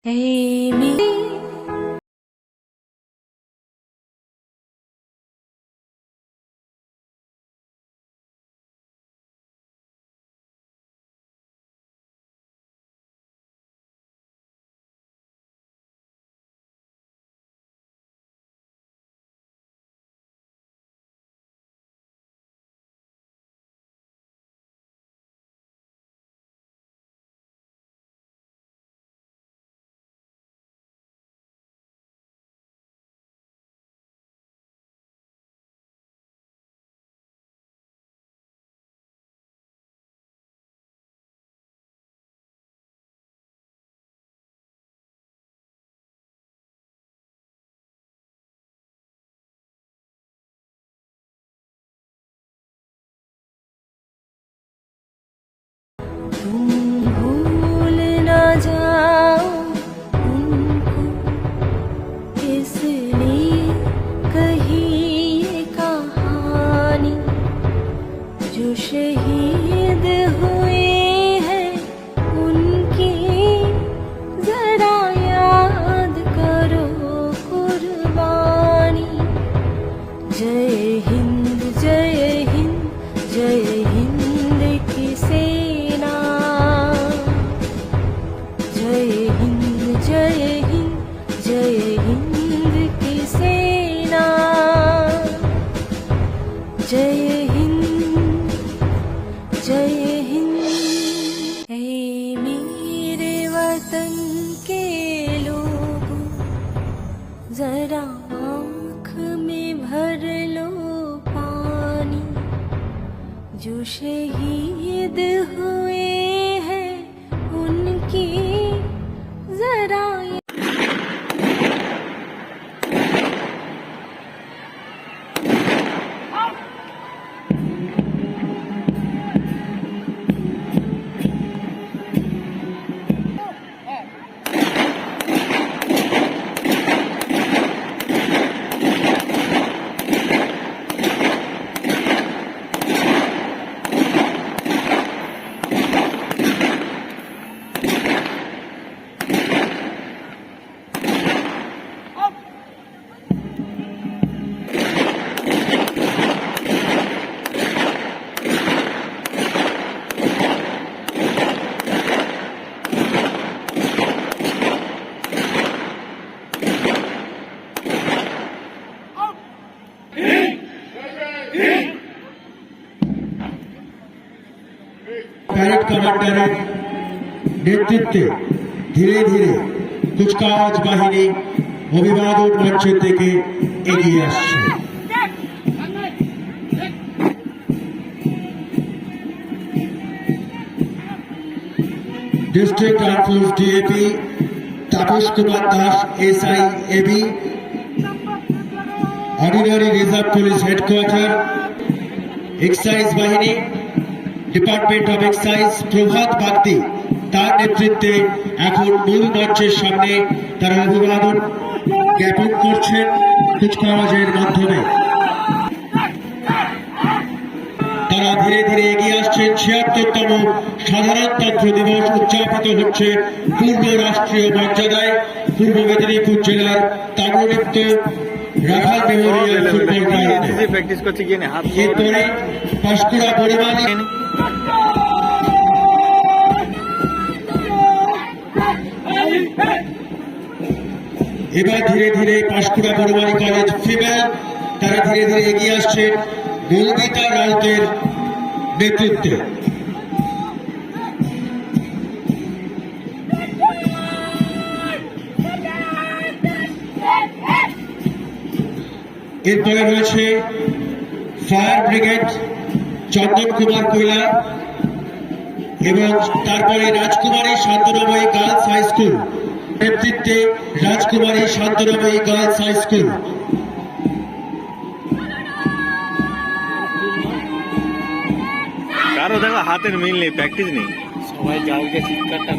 Amy. तुम भूल न जाओ उनको, इसलिए कही ये कहानी। जो शहीद हुए हैं उनकी जरा याद करो कुर्बानी। जय हिंद जय हिंद जय हिंद की सेना। जय हिंद जय हिंद जय हिंद की सेना। जय हिंद जय हिंद। ऐ मेरे वतन के लोगों, जरा आँख में भर लो पानी। जो शहीद हुए हैं उनकी जरा প্যারেড কমান্ডারের নেতৃত্বে ধীরে ধীরে কুচকাওয়াজ বাহিনী অভিবাদন মঞ্চের দিকে এগিয়ে আসছে। District arm force DAP Tapas Kumar Das SI AB, ordinary reserve police headquarter, excise বাহিনী, department of excise Prabhat Bagdi তার নেতৃত্বে এখন মূল মঞ্চের সামনে তারা অভিবাদন জ্ঞাপন করছেন কুচকাওয়াজের মাধ্যমে। তারা ধীরে ধীরে এগিয়ে আসছেন। ৭৬তম সাধারণতন্ত্র দিবস উদযাপিত হচ্ছে পূর্ব রাষ্ট্রীয় মর্যাদায় পূর্ব মেদিনীপুর জেলার তাম্রলিপ্ত রাখাল মেমোরিয়াল ফুটবল গ্রাউন্ডে। এরপরে পাঁশকুড়া পরিমাণে এবার ধীরে ধীরে পাঁশকুড়া বড়মালী কলেজ ফিমেল তারা ধীরে ধীরে এগিয়ে আসছেন মৌমিতা রাউতের নেতৃত্বে। এরপরে রয়েছে ফায়ার ব্রিগেড চন্দন কুমার কৈলা এবং তারপরে রাজকুমারী শান্তনময়ী গার্লস হাই স্কুল নেতৃত্বে রাজকুমারী শান্তনময়ী গার্লস হাই স্কুল। কারো দেখো হাতের মিল নেই, প্র্যাকটিস নেই, সবাই যাওকে চিৎকারটা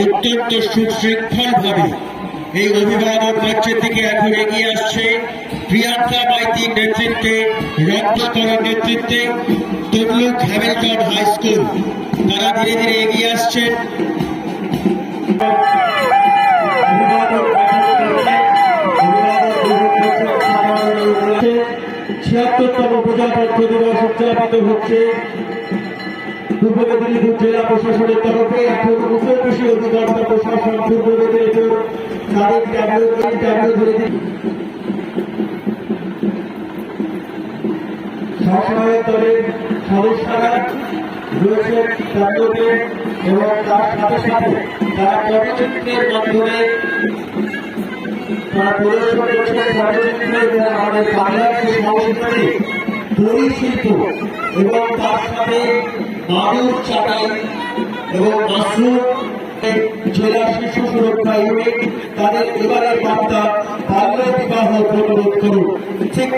অত্যন্ত সুশৃঙ্খল ভাবে এই অভিভাবক মঞ্চের থেকে এখন এগিয়ে আসছে প্রিয়াঙ্কা মাইতির নেতৃত্বে, রত্নাকরের নেতৃত্বে তমলুক হ্যামিল্টন হাই স্কুল। তারা ধীরে ধীরে এগিয়ে আসছেন। 76তম প্রজাতন্ত্র দিবস উদযাপিত হচ্ছে পূর্ব মেদিনীপুর জেলা প্রশাসনের তরফে। এখন উপকৃষি অধিকর্তা প্রশাসন পূর্ব মেদিনীপুর তাদের সহায়ক দলের সদস্যরা রয়েছেন তাদেরকে এবং তার সাথে সাথে তারা চলচ্চিত্রের মাধ্যমে তারা প্রদর্শন করছেন চলচ্চিত্র এবং আমাদের বাংলার যে সংস্কৃতি দড়ি শিল্প এবং তার সাথে মাদুর চাটাই এবং মাশরুম জেলা শিশু সুরক্ষা ইউনিট তাদের এবারের বার্তা বাল্য বিবাহ প্রতিরোধ করুন। ঠিক